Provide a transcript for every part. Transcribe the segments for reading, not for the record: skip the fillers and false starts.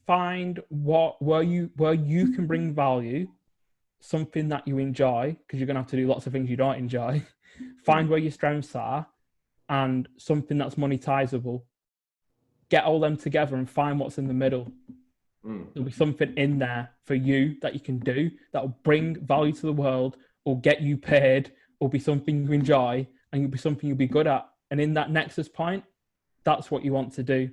Find where you can bring value, something that you enjoy, because you're gonna have to do lots of things you don't enjoy. Mm, Find where your strengths are, and something that's monetizable. Get all them together and find what's in the middle. mm. There'll be something in there for you that you can do that will bring value to the world, or get you paid, or be something you enjoy, and you'll be something you'll be good at. And in that nexus point, that's what you want to do.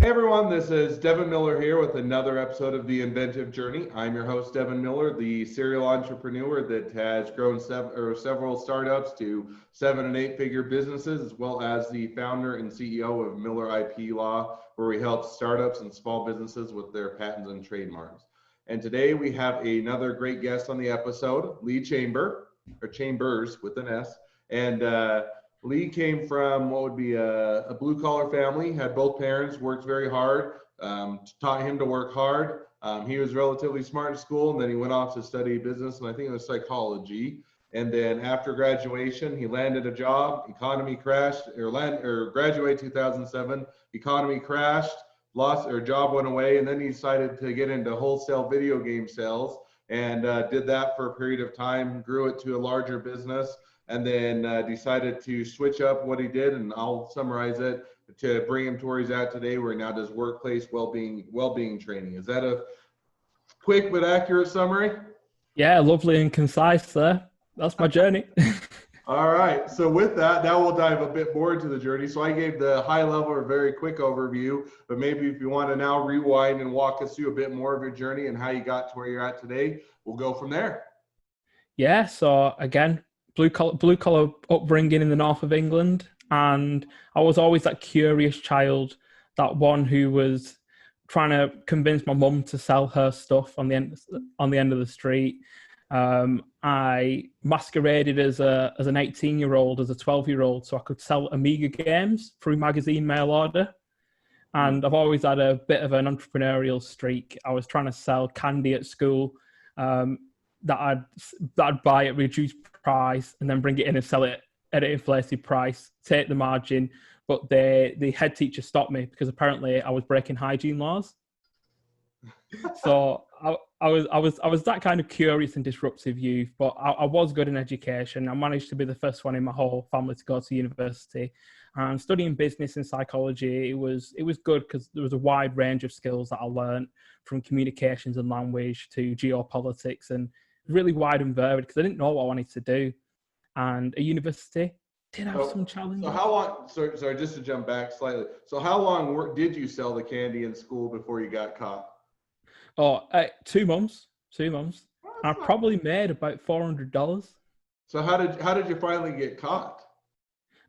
Hey everyone, this is Devin Miller here with another episode of the Inventive Journey. I'm your host, Devin Miller, the serial entrepreneur that has grown several startups to 7- and 8-figure businesses, as well as the founder and CEO of Miller IP Law, where we help startups and small businesses with their patents and trademarks. And today we have another great guest on the episode, Lee Chambers with an S. And Lee came from what would be a blue-collar family, had both parents, worked very hard, taught him to work hard. He was relatively smart in school, and then he went off to study business, and I think it was psychology. And then after graduation, he landed a job, economy crashed, or graduated 2007, economy crashed, job went away, and then he decided to get into wholesale video game sales, and did that for a period of time, grew it to a larger business, and then decided to switch up what he did, and I'll summarize it to bring him to where he's at today, where he now does workplace well-being training. Is that a quick but accurate summary? Yeah, lovely and concise there. That's my journey. All right, so with that, now we'll dive a bit more into the journey. So I gave the high level or very quick overview, but maybe if you want to now rewind and walk us through a bit more of your journey and how you got to where you're at today, we'll go from there. Yeah, so again, blue collar upbringing in the north of England, and I was always that curious child, that one who was trying to convince my mum to sell her stuff on the end of the street. I masqueraded as an 18-year-old, as a 12-year-old, so I could sell Amiga games through magazine mail order. And I've always had a bit of an entrepreneurial streak. I was trying to sell candy at school, that I'd buy at reduced price and then bring it in and sell it at an inflated price, take the margin. But the head teacher stopped me because apparently I was breaking hygiene laws. So I was that kind of curious and disruptive youth, but I was good in education. I managed to be the first one in my whole family to go to university. And studying business and psychology, it was good because there was a wide range of skills that I learned, from communications and language to geopolitics, and really wide and varied because I didn't know what I wanted to do. And at university, did have some So challenges. how long, sorry, just to jump back slightly. So how long did you sell the candy in school before you got caught? Oh, 2 months, 2 months. Well, I that's not. probably made about $400. So how did you finally get caught?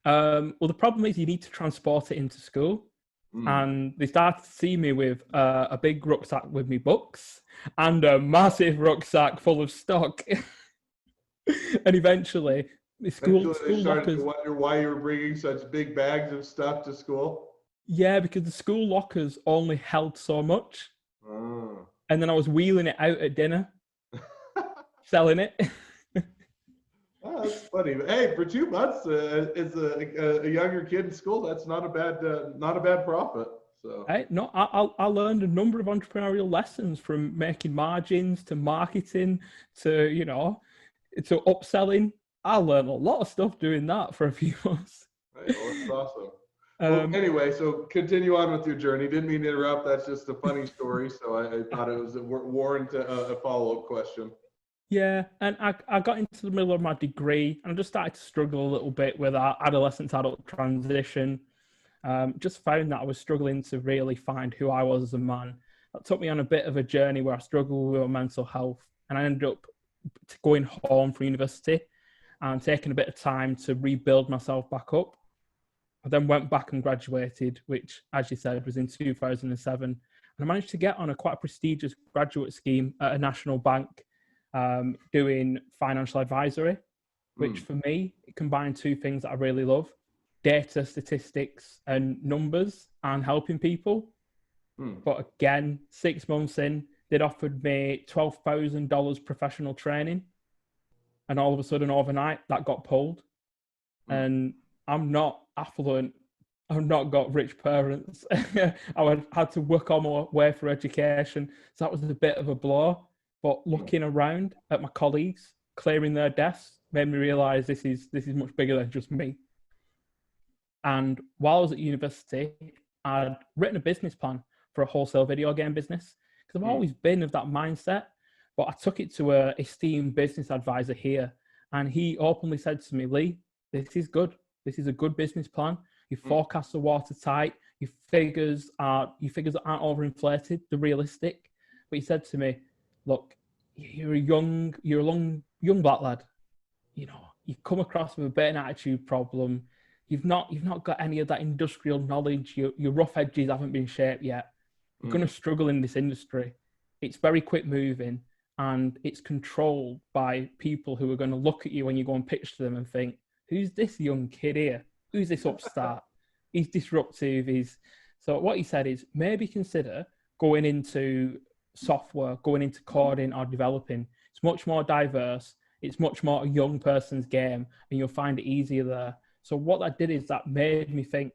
Well, the problem is you need to transport it into school. Mm. And they started to see me with a big rucksack with me books and a massive rucksack full of stock. And eventually, the Eventually, they school started to lockers, wonder why you were bringing such big bags of stuff to school. yeah, because the school lockers only held so much. Oh. And then I was wheeling it out at dinner, selling it. Oh, that's funny. But hey, for 2 months, as a younger kid in school, that's not a bad profit. So. No, I learned a number of entrepreneurial lessons, from making margins to marketing to, to upselling. I learned a lot of stuff doing that for a few months. Hey, well, that's awesome. Well, Um, anyway, so continue on with your journey. Didn't mean to interrupt. That's just a funny story. So I thought it was warrant a follow-up question. yeah, and I got into the middle of my degree and I just started to struggle a little bit with that adolescent to adult transition. Just found that I was struggling to really find who I was as a man. That took me on a bit of a journey where I struggled with my mental health, and I ended up going home from university and taking a bit of time to rebuild myself back up. I then went back and graduated, which, as you said, was in 2007. And I managed to get on a quite prestigious graduate scheme at a national bank, doing financial advisory, which Mm. for me, it combined two things that I really love: data, statistics, and numbers, and helping people. Mm. But again, 6 months in, they'd offered me $12,000 professional training. And all of a sudden, overnight, that got pulled. And I'm not affluent. I've not got rich parents. Had to work on my way through education. So that was a bit of a blow. But looking around at my colleagues clearing their desks made me realize this is much bigger than just me. And while I was at university, I'd written a business plan for a wholesale video game business because I've always been of that mindset. But I took it to a esteemed business advisor here, and he openly said to me, Lee, this is good. This is a good business plan. Your forecasts are watertight. Your figures aren't overinflated. They're realistic. But he said to me, look, you're a young black lad. You know, you've come across with a bit of an attitude problem. You've not got any of that industrial knowledge. Your rough edges haven't been shaped yet. You're going to struggle in this industry. It's very quick moving, and it's controlled by people who are going to look at you when you go and pitch to them and think, who's this young kid here? Who's this upstart? He's disruptive. So what he said is maybe consider going into software, going into coding or developing. It's much more diverse. It's much more a young person's game, and you'll find it easier there. So what that did is that made me think,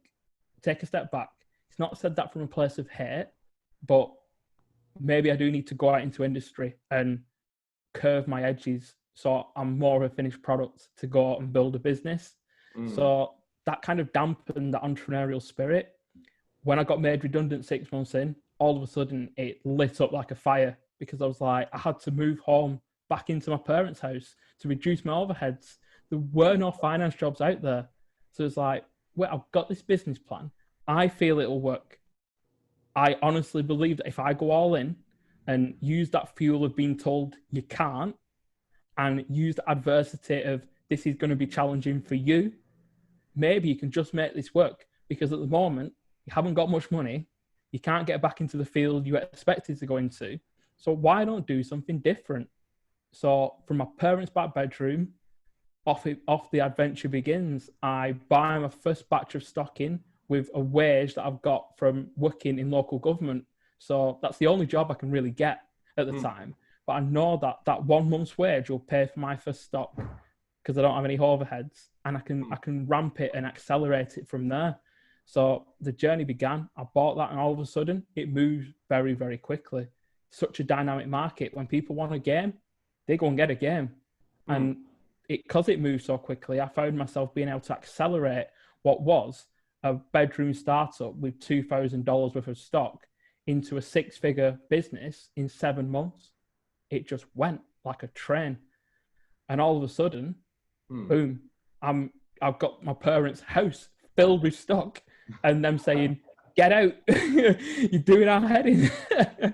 take a step back. It's not said that from a place of hate, but maybe I do need to go out into industry and curve my edges so I'm more of a finished product to go out and build a business. So that kind of dampened the entrepreneurial spirit. When I got made redundant 6 months in, all of a sudden it lit up like a fire because I was like, I had to move home back into my parents' house to reduce my overheads. There were no finance jobs out there. So it's like, well, I've got this business plan. I feel it'll work. I honestly believe that if I go all in and use that fuel of being told you can't, and use the adversity of this is going to be challenging for you, maybe you can just make this work. Because at the moment, you haven't got much money. You can't get back into the field you expected to go into. So why don't do something different? So from my parents' back bedroom, off the adventure begins. I buy my first batch of stock in with a wage that I've got from working in local government. So that's the only job I can really get at the time. But I know that 1 month's wage will pay for my first stock because I don't have any overheads, and I can ramp it and accelerate it from there. So the journey began. I bought that, and all of a sudden it moved very, very quickly. Such a dynamic market. When people want a game, they go and get a game. And because it moved so quickly, I found myself being able to accelerate what was a bedroom startup with $2,000 worth of stock into a six-figure business in 7 months. It just went like a train. And all of a sudden, boom, I've got my parents' house filled with stock, and them saying, get out, you're doing our head in.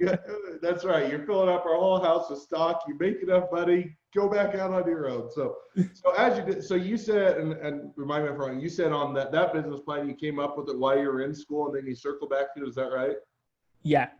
Yeah, that's right. You're filling up our whole house with stock. You make enough money, go back out on your own. So as you did, so you said, and remind me if I'm wrong, you said on that business plan, you came up with it while you were in school, and then you circled back to it. Is that right? Yeah.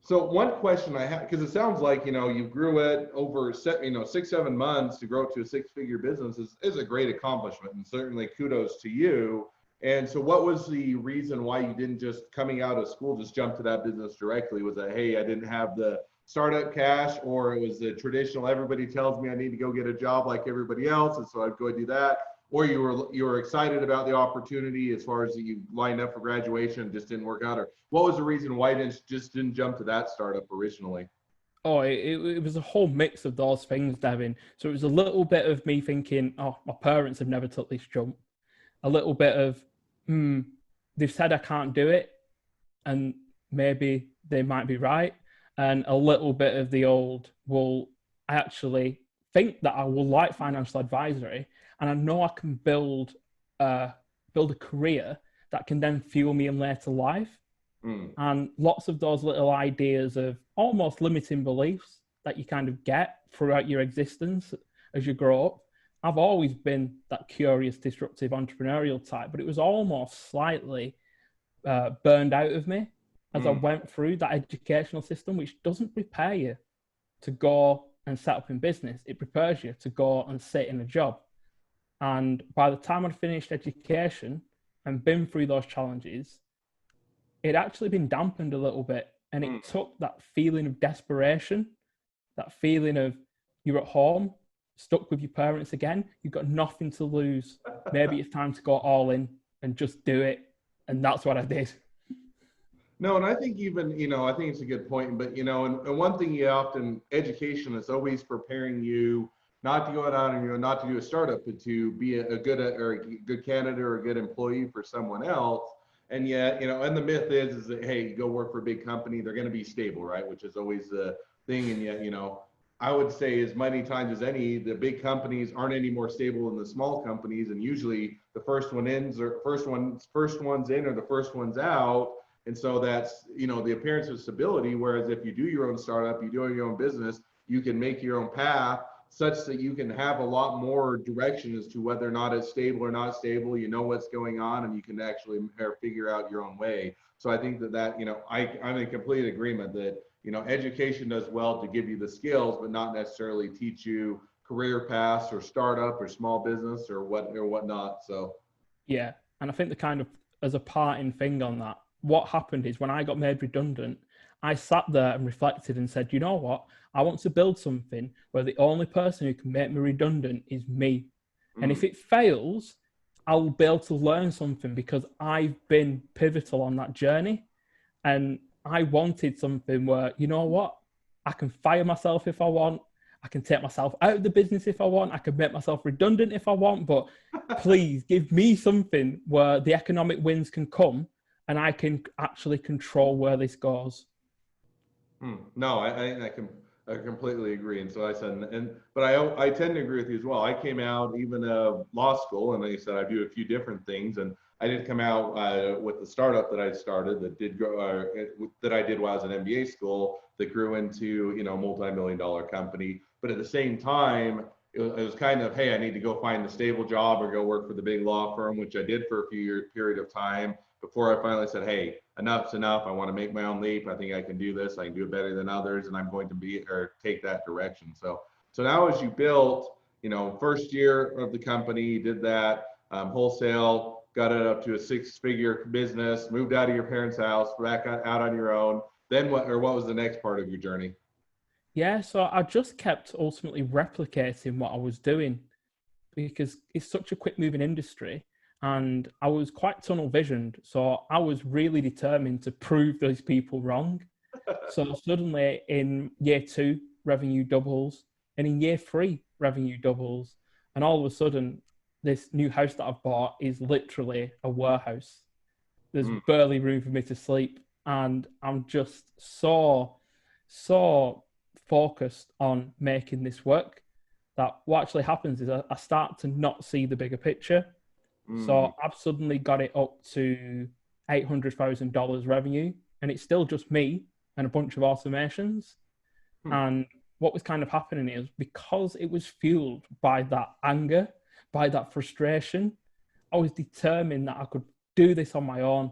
So one question I have, because it sounds like, you grew it over 6-7 months to grow it to a six-figure business is a great accomplishment, and certainly kudos to you. And so what was the reason why you didn't just coming out of school, just jump to that business directly? Was it, hey, I didn't have the startup cash, or it was the traditional, everybody tells me I need to go get a job like everybody else, and so I'd go do that? Or you were excited about the opportunity as far as you lined up for graduation and just didn't work out? Or what was the reason why you didn't jump to that startup originally? Oh, it was a whole mix of those things, Devin. So it was a little bit of me thinking, oh, my parents have never took this jump. A little bit of, they've said I can't do it, and maybe they might be right. And a little bit of the old, well, I actually think that I will like financial advisory, and I know I can build a career that can then fuel me in later life. And lots of those little ideas of almost limiting beliefs that you kind of get throughout your existence as you grow up. I've always been that curious, disruptive, entrepreneurial type, but it was almost slightly burned out of me as I went through that educational system, which doesn't prepare you to go and set up in business. It prepares you to go and sit in a job. And by the time I'd finished education and been through those challenges, it actually been dampened a little bit. And it took that feeling of desperation, that feeling of you're at home, stuck with your parents again, you've got nothing to lose. Maybe it's time to go all in and just do it. And that's what I did. No, and I think even, I think it's a good point, but, and one thing education is always preparing you not to go out and, not to do a startup, but to be a good candidate or a good employee for someone else. And yet, and the myth is that, hey, you go work for a big company, they're going to be stable, right? Which is always the thing. And yet, I would say as many times as any, the big companies aren't any more stable than the small companies. And usually the first one's in or the first one's out. And so that's, the appearance of stability. Whereas if you do your own startup, you do your own business, you can make your own path such that you can have a lot more direction as to whether or not it's stable or not stable. You know what's going on, and you can actually figure out your own way. So I think that, I'm in complete agreement that, education does well to give you the skills, but not necessarily teach you career paths or startup or small business or whatnot. So yeah, and I think the kind of, as a parting thing on that, what happened is when I got made redundant, I sat there and reflected and said, you know what? I want to build something where the only person who can make me redundant is me. And if it fails, I'll be able to learn something because I've been pivotal on that journey. And I wanted something where, you know what? I can fire myself if I want. I can take myself out of the business if I want. I can make myself redundant if I want. But please give me something where the economic wins can come and I can actually control where this goes. No, I completely agree. And so I said, but I tend to agree with you as well. I came out even law school, and like I said, I do a few different things, and I did come out with the startup that I started that did grow, that I did while I was in MBA school that grew into multi-million-dollar company. But at the same time, it was kind of, hey, I need to go find a stable job or go work for the big law firm, which I did for a few year period of time before I finally said, hey, enough's enough. I want to make my own leap. I think I can do this. I can do it better than others, and I'm going to take that direction. So now as you built, first year of the company, you did that wholesale, got it up to a 6-figure business, moved out of your parents' house, back out on your own. Then what was the next part of your journey? Yeah, so I just kept ultimately replicating what I was doing because it's such a quick moving industry. And I was quite tunnel visioned. So I was really determined to prove those people wrong. So suddenly in year 2, revenue doubles. And in year 3, revenue doubles. And all of a sudden, this new house that I've bought is literally a warehouse. There's barely room for me to sleep. And I'm just so focused on making this work that what actually happens is I start to not see the bigger picture. So I've suddenly got it up to $800,000 revenue, and it's still just me and a bunch of automations. And what was kind of happening is because it was fueled by that anger, by that frustration, I was determined that I could do this on my own,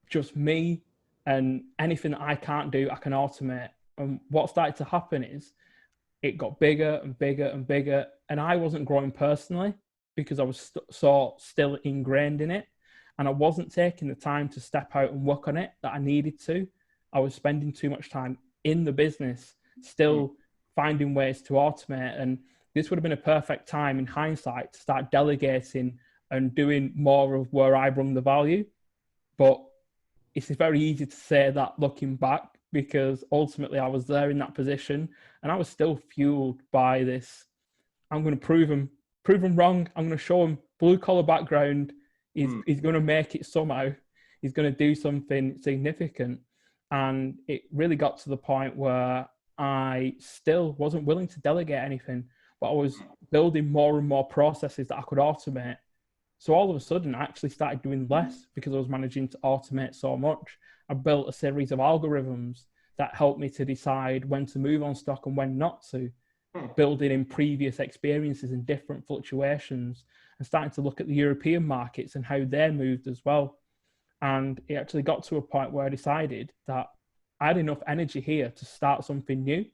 just me, and anything that I can't do, I can automate. And what started to happen is it got bigger and bigger and bigger, and I wasn't growing personally because I was still ingrained in it, and I wasn't taking the time to step out and work on it that I needed to. I was spending too much time in the business, still finding ways to automate. And this would have been a perfect time in hindsight to start delegating and doing more of where I bring the value. But it's very easy to say that looking back, because ultimately I was there in that position and I was still fueled by this. I'm going to prove them wrong. I'm going to show him blue collar background. He's going to make it somehow. He's going to do something significant. And it really got to the point where I still wasn't willing to delegate anything, but I was building more and more processes that I could automate. So all of a sudden, I actually started doing less because I was managing to automate so much. I built a series of algorithms that helped me to decide when to move on stock and when not to, building in previous experiences and different fluctuations, and starting to look at the European markets and how they moved as well. And it actually got to a point where I decided that I had enough energy here to start something new.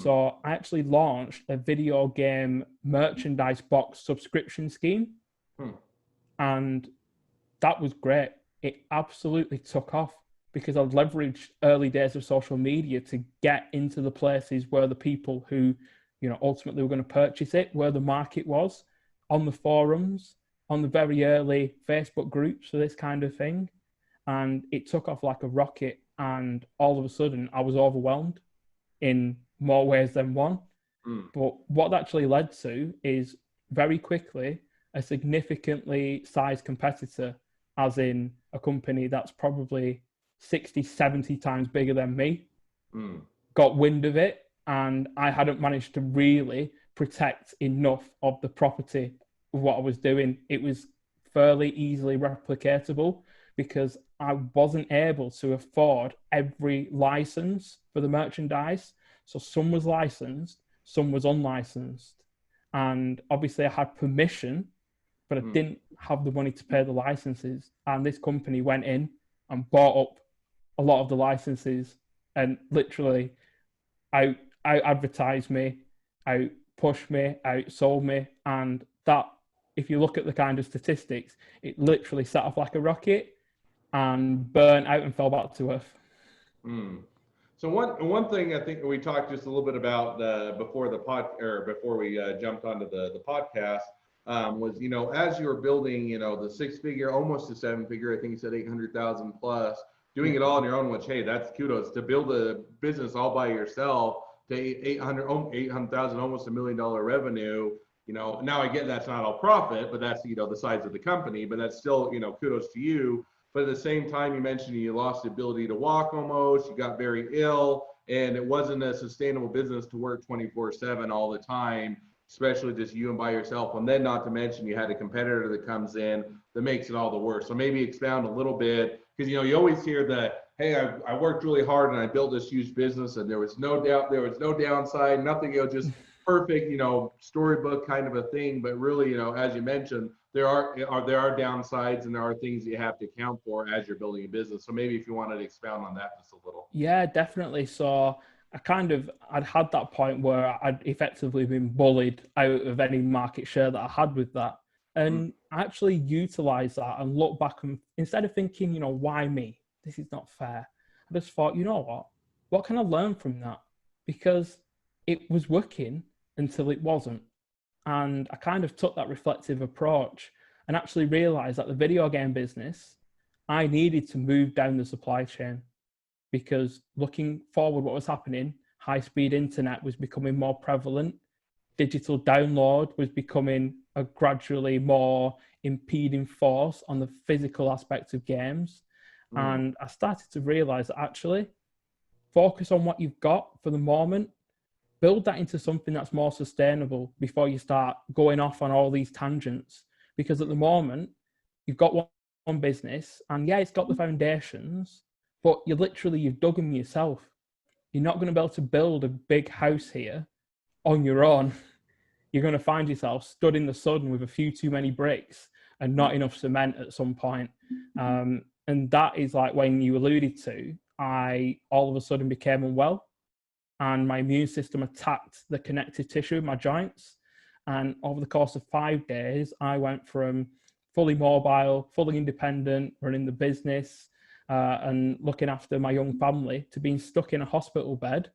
So I actually launched a video game merchandise box subscription scheme. And that was great. It absolutely took off because I've leveraged early days of social media to get into the places where the people who, ultimately were going to purchase it, where the market was, on the forums, on the very early Facebook groups for this kind of thing. And it took off like a rocket. And all of a sudden, I was overwhelmed in more ways than one. But what that actually led to is very quickly a significantly sized competitor, as in a company that's probably 60, 70 times bigger than me, got wind of it. And I hadn't managed to really protect enough of the property of what I was doing. It was fairly easily replicatable because I wasn't able to afford every license for the merchandise. So some was licensed, some was unlicensed. And obviously I had permission, but I didn't have the money to pay the licenses. And this company went in and bought up a lot of the licenses and literally out advertised me, out pushed me, outsold me. And that, if you look at the kind of statistics, it literally set off like a rocket and burnt out and fell back to earth. So one thing I think we talked just a little bit about before we jumped onto the podcast was, as you were building, the 6-figure, almost a 7-figure, I think you said 800,000 plus, doing it all on your own, which, hey, that's kudos. To build a business all by yourself to 800,000, almost $1 million revenue. Now I get that's not all profit, but that's, the size of the company, but that's still, kudos to you. But at the same time, you mentioned you lost the ability to walk almost, you got very ill, and it wasn't a sustainable business to work 24/7 all the time, especially just you and by yourself. And then not to mention you had a competitor that comes in that makes it all the worse. So maybe expound a little bit, because, you always hear that, hey, I worked really hard and I built this huge business and there was no doubt, there was no downside, nothing, just perfect, storybook kind of a thing. But really, as you mentioned, there are downsides and there are things you have to account for as you're building a business. So maybe if you wanted to expound on that just a little. Yeah, definitely. So I'd had that point where I'd effectively been bullied out of any market share that I had with that. And I actually utilized that and look back, and instead of thinking, why me? This is not fair. I just thought, what can I learn from that? Because it was working until it wasn't. And I kind of took that reflective approach and actually realized that the video game business, I needed to move down the supply chain, because looking forward, what was happening, high-speed internet was becoming more prevalent. Digital download was becoming a gradually more impeding force on the physical aspects of games. And I started to realize that actually focus on what you've got for the moment, build that into something that's more sustainable before you start going off on all these tangents. Because at the moment, you've got one business and yeah, it's got the foundations, but you've dug them yourself. You're not going to be able to build a big house here on your own. You're going to find yourself stood in the sun with a few too many bricks and not enough cement at some point. And that is like when you alluded to, I all of a sudden became unwell and my immune system attacked the connective tissue in my joints. And over the course of 5 days, I went from fully mobile, fully independent, running the business, and looking after my young family, to being stuck in a hospital bed,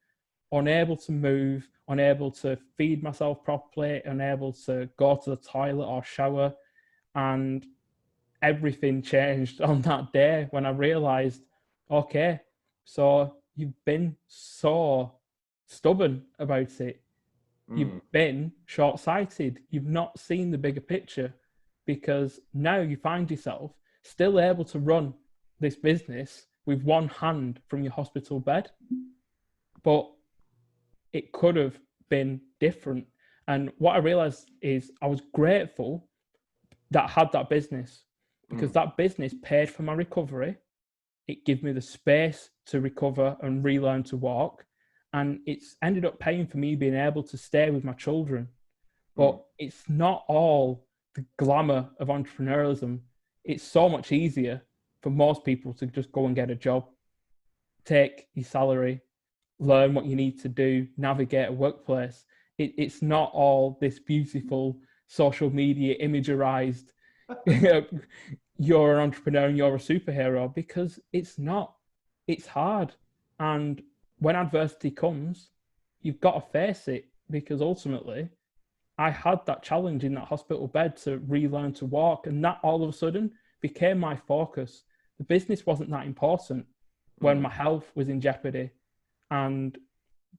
unable to move, unable to feed myself properly, unable to go to the toilet or shower. And everything changed on that day when I realized, okay, so you've been so stubborn about it. You've been short-sighted. You've not seen the bigger picture, because now you find yourself still able to run this business with one hand from your hospital bed. But it could have been different. And what I realized is I was grateful that I had that business, because that business paid for my recovery. It gave me the space to recover and relearn to walk. And it's ended up paying for me being able to stay with my children. But it's not all the glamour of entrepreneurialism. It's so much easier for most people to just go and get a job, take your salary, learn what you need to do, navigate a workplace. It's not all this beautiful social media imagerized, you're an entrepreneur and you're a superhero, because it's not. It's hard. And when adversity comes, you've got to face it. because ultimately I had that challenge in that hospital bed to relearn to walk, and that all of a sudden became my focus. The business wasn't that important when my health was in jeopardy. And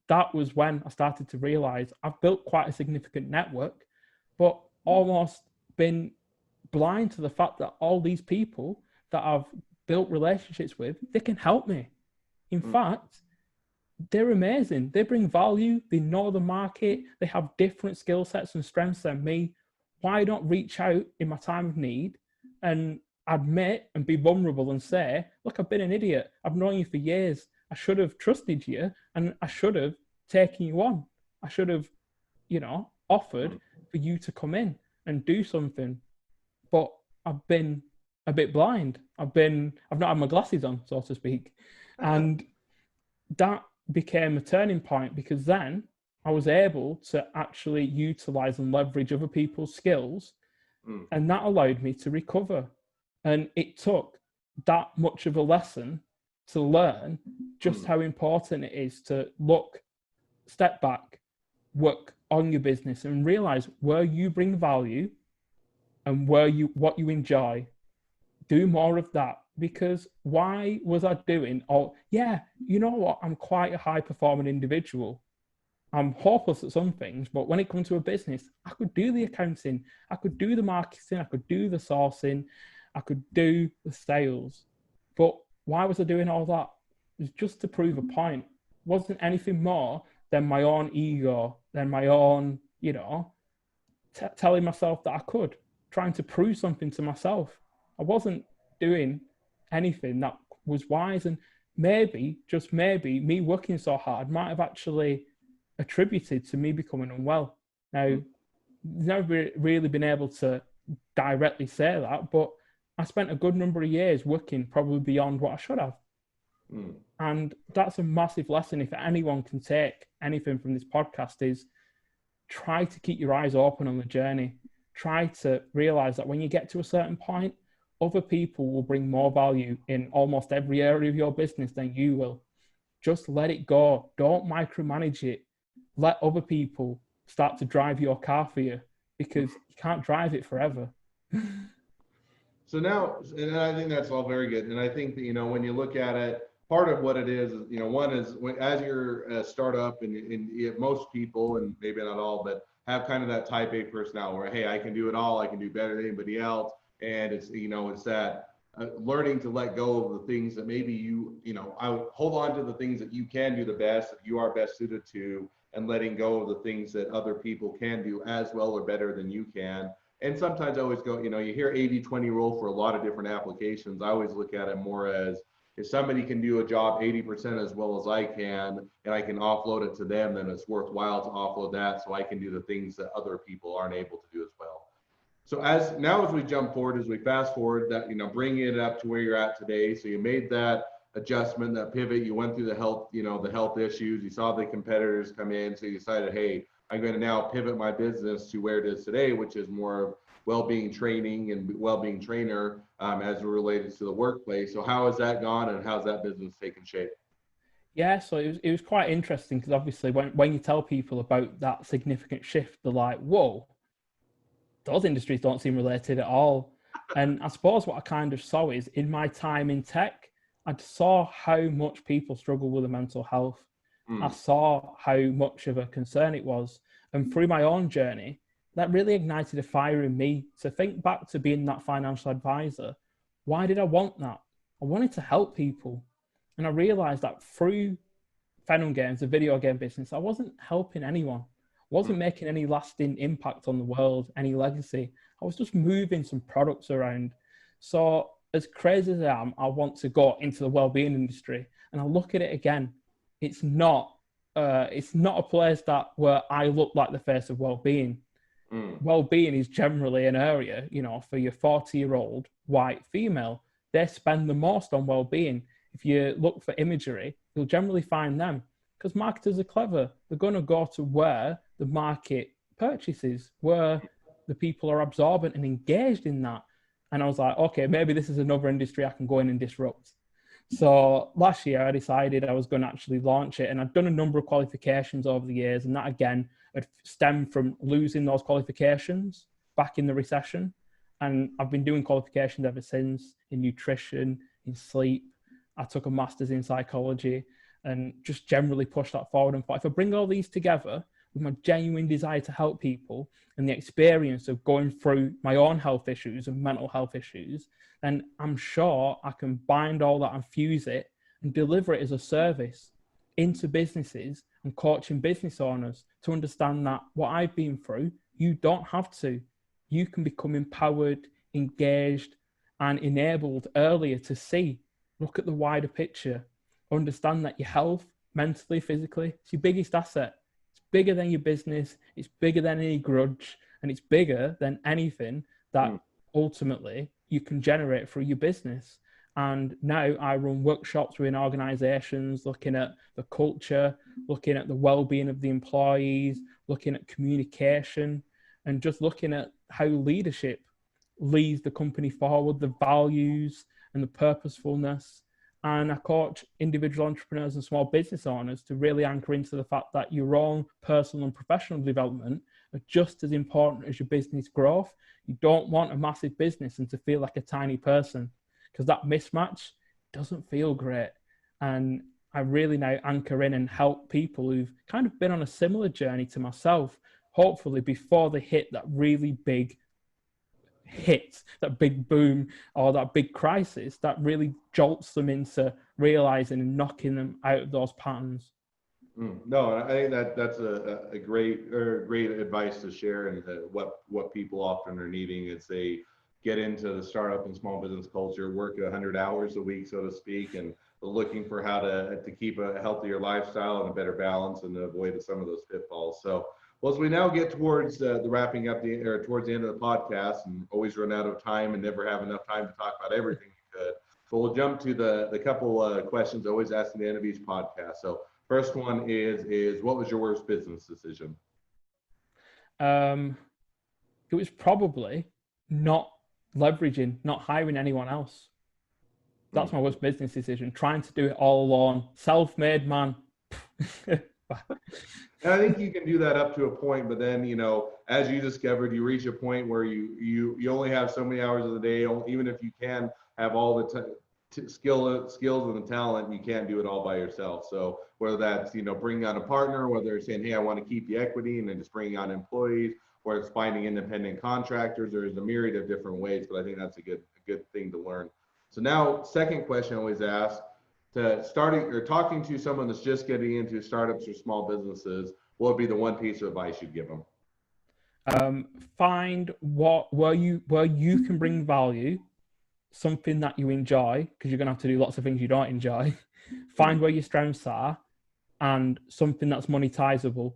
that was when I started to realize I've built quite a significant network, but almost been blind to the fact that all these people that I've built relationships with, they can help me. In fact, they're amazing. They bring value. They know the market. They have different skill sets and strengths than me. Why not reach out in my time of need and admit and be vulnerable and say, look, I've been an idiot. I've known you for years. I should have trusted you and I should have taken you on. I should have, offered for you to come in and do something. But I've been a bit blind. I've not had my glasses on, so to speak. And that became a turning point, because then I was able to actually utilize and leverage other people's skills. And that allowed me to recover. And it took that much of a lesson to learn just how important it is to step back, work on your business and realize where you bring value and what you enjoy. Do more of that. Because why was I doing you know what, I'm quite a high performing individual. I'm hopeless at some things, but when it comes to a business, I could do the accounting, I could do the marketing, I could do the sourcing, I could do the sales. But why was I doing all that? It was just to prove a point. It wasn't anything more than my own ego, than my own, telling myself that I could, trying to prove something to myself. I wasn't doing anything that was wise. And maybe, just maybe, me working so hard might have actually attributed to me becoming unwell. Now, never really been able to directly say that, but I spent a good number of years working probably beyond what I should have. And that's a massive lesson. If anyone can take anything from this podcast, is try to keep your eyes open on the journey. Try to realize that when you get to a certain point, other people will bring more value in almost every area of your business than you will. Just let it go. Don't micromanage it. Let other people start to drive your car for you, because you can't drive it forever. So now, and I think that's all very good. And I think that, when you look at it, part of what it is, one is as you're a startup and most people, and maybe not all, but have kind of that type A personality where, hey, I can do it all. I can do better than anybody else. And it's, it's that learning to let go of the things that maybe I would hold on to the things that you can do the best, that you are best suited to, and letting go of the things that other people can do as well or better than you can. And sometimes I always go, you hear 80-20 rule for a lot of different applications. I always look at it more as, if somebody can do a job 80% as well as I can, and I can offload it to them, then it's worthwhile to offload that so I can do the things that other people aren't able to do as well. So as we jump forward, as we fast forward, that, bringing it up to where you're at today. So you made that adjustment, that pivot, you went through the health issues, you saw the competitors come in. So you decided, hey, I'm going to now pivot my business to where it is today, which is more of well-being training and well-being trainer as it relates to the workplace. So how has that gone, and how's that business taken shape? Yeah, so it was quite interesting, because obviously when you tell people about that significant shift, they're like, whoa, those industries don't seem related at all. And I suppose what I kind of saw is, in my time in tech, I saw how much people struggle with their mental health. I saw how much of a concern it was. And through my own journey, that really ignited a fire in me to think back to being that financial advisor. Why did I want that? I wanted to help people. And I realized that through Phenom Games, the video game business, I wasn't helping anyone. I wasn't making any lasting impact on the world, any legacy. I was just moving some products around. So as crazy as I am, I want to go into the well-being industry. And I look at it again. It's not a place where I look like the face of well-being. Well-being is generally an area, for your 40-year-old white female, they spend the most on well-being. If you look for imagery, you'll generally find them, because marketers are clever. They're going to go to where the market purchases, where the people are absorbent and engaged in that. And I was like, okay, maybe this is another industry I can go in and disrupt. So last year I decided I was going to actually launch it, and I've done a number of qualifications over the years, and that again had stemmed from losing those qualifications back in the recession. And I've been doing qualifications ever since in nutrition, in sleep. I took a master's in psychology and just generally pushed that forward and thought, if I bring all these together with my genuine desire to help people and the experience of going through my own health issues and mental health issues, then I'm sure I can bind all that and fuse it and deliver it as a service into businesses and coaching business owners to understand that what I've been through, you don't have to. You can become empowered, engaged, and enabled earlier to see, look at the wider picture, understand that your health, mentally, physically, it's your biggest asset. It's bigger than your business, it's bigger than any grudge, and it's bigger than anything that ultimately you can generate through your business. And now I run workshops within organizations, looking at the culture, looking at the well-being of the employees, looking at communication, and just looking at how leadership leads the company forward, the values and the purposefulness. And I coach individual entrepreneurs and small business owners to really anchor into the fact that your own personal and professional development are just as important as your business growth. You don't want a massive business and to feel like a tiny person, because that mismatch doesn't feel great. And I really now anchor in and help people who've kind of been on a similar journey to myself, hopefully before they hit that really big hit, that big boom or that big crisis that really jolts them into realizing and knocking them out of those patterns. No, I think that's a great advice to share, and what people often are needing is they get into the startup and small business culture, work 100 hours a week, so to speak, and looking for how to keep a healthier lifestyle and a better balance and avoid some of those pitfalls. So, well, as we now get towards the wrapping up towards the end of the podcast, and always run out of time and never have enough time to talk about everything we could, but we'll jump to the couple questions I always ask at the end of each podcast. So, first one is what was your worst business decision? It was probably not leveraging, not hiring anyone else. That's my worst business decision. Trying to do it all alone, self-made man. And I think you can do that up to a point, but then, as you discovered, you reach a point where you only have so many hours of the day. Even if you can have all the skills and the talent, you can't do it all by yourself. So whether that's bringing on a partner, whether it's saying, hey, I want to keep the equity, and then just bringing on employees, or it's finding independent contractors. There's a myriad of different ways, but I think that's a good thing to learn. So now, second question I always ask, to starting or talking to someone that's just getting into startups or small businesses, what would be the one piece of advice you'd give them? Find where you can bring value, something that you enjoy, because you're going to have to do lots of things you don't enjoy. Find where your strengths are and something that's monetizable.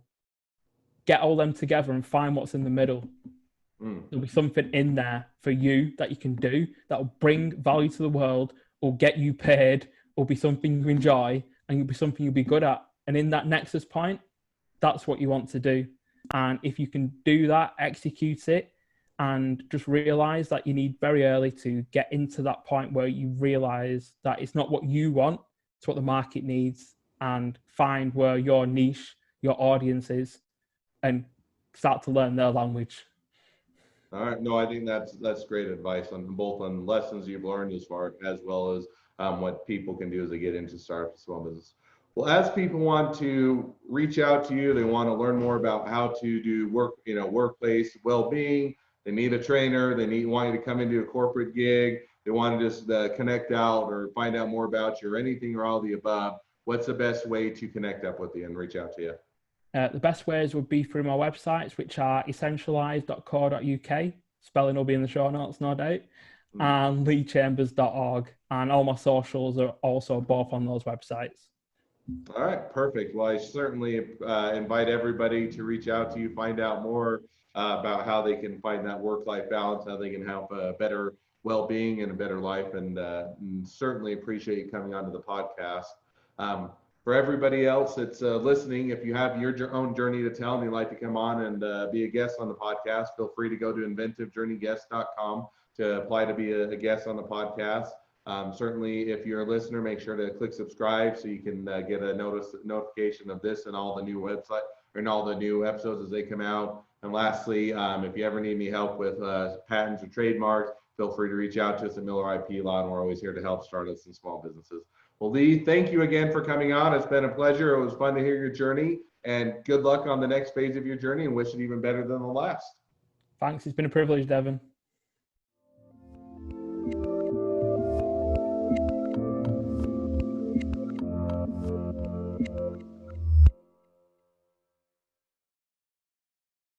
Get all them together and find what's in the middle. There'll be something in there for you that you can do that will bring value to the world, or get you paid, or be something you enjoy, and you'll be something you'll be good at. And in that nexus point, that's what you want to do. And if you can do that, execute it, and just realize that you need very early to get into that point where you realize that it's not what you want, it's what the market needs, and find where your niche, your audience is, and start to learn their language. All right. No, I think that's great advice on both on lessons you've learned as well as what people can do as they get into startup and small business. Well, as people want to reach out to you, they want to learn more about how to do workplace well-being. They need a trainer. They want you to come into a corporate gig. They want to just connect out or find out more about you, or anything or all the above. What's the best way to connect up with you and reach out to you? The best ways would be through my websites, which are essentialize.co.uk. Spelling will be in the show notes, no doubt. And leechambers.org. And all my socials are also both on those websites. All right, perfect. Well, I certainly invite everybody to reach out to you, find out more about how they can find that work-life balance, how they can have a better well-being and a better life, and certainly appreciate you coming onto the podcast. For everybody else that's listening, if you have your own journey to tell and you'd like to come on and be a guest on the podcast, feel free to go to inventivejourneyguest.com to apply to be a guest on the podcast. Certainly, if you're a listener, make sure to click subscribe so you can get a notification of this and all the new and all the new episodes as they come out. And lastly, if you ever need any help with patents or trademarks, feel free to reach out to us at Miller IP Law, and we're always here to help startups and small businesses. Well, Lee, thank you again for coming on. It's been a pleasure. It was fun to hear your journey, and good luck on the next phase of your journey, and wish it even better than the last. Thanks. It's been a privilege, Devon.